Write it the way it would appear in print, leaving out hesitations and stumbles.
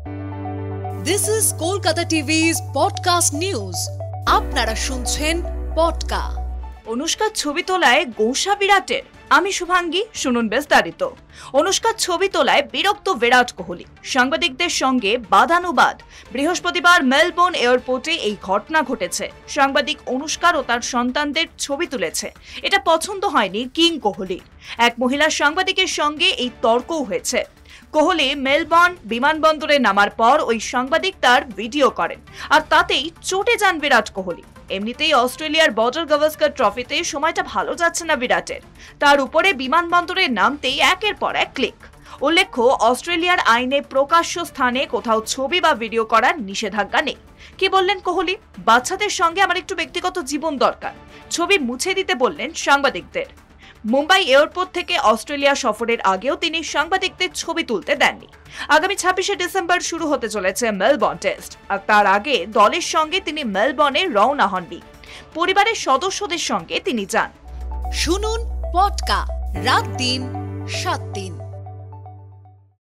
This is Kolkata TV's podcast news. আপনারা শুনছেন পডকা। অনুষ্কার ছবি তোলায় গোঁসা বিরাটের। আমি শুভাঙ্গী, শুনুন বিস্তারিত। অনুষ্কার ছবি তোলায় বিরক্ত বিরাট কোহলি, সাংবাদিকদের সঙ্গে বাদানুবাদ। বৃহস্পতিবার মেলবোর্ন এয়ারপোর্টে এই ঘটনা ঘটেছে। সাংবাদিক অনুষ্কার ও তার সন্তানদের ছবি তুলেছে, এটা পছন্দ হয়নি কিং কোহলির। এক মহিলা সাংবাদিকের সঙ্গে এই তর্কও হয়েছে। কোহলি মেলবোর্ন বিমানবন্দরে নামার পর ওই সাংবাদিক তার ভিডিও করেন, আর তাতেই চটে যান বিরাট কোহলি। এমনিতেই অস্ট্রেলিয়ার বর্ডার গাভাস্কার ট্রফিতে সময়টা ভালো যাচ্ছে না বিরাটের। তার উপরে বিমানবন্দরে নামতেই একের পর এক ক্লিক। উল্লেখ্য, অস্ট্রেলিয়ার আইনে প্রকাশ্য স্থানে কোথাও ছবি বা ভিডিও করার নিষেধাজ্ঞা নেই। কি বললেন কোহলি? বাচ্চাদের সঙ্গে আমার একটু ব্যক্তিগত জীবন দরকার। ছবি মুছে দিতে বললেন সাংবাদিকদের। মুম্বাই এয়ারপোর্ট থেকে অস্ট্রেলিয়া সফরের আগেও তিনি সাংবাদিকদের ছবি তুলতে দেননি। আগামী 26শে ডিসেম্বর শুরু হতে চলেছে মেলবোর্ন টেস্ট, আর তার আগে দলের সঙ্গে তিনি মেলবোর্নে রওনা হননি। পরিবারের সদস্যদের সঙ্গে তিনি যান। শুনুন পডকা, রাত দিন 7 দিন।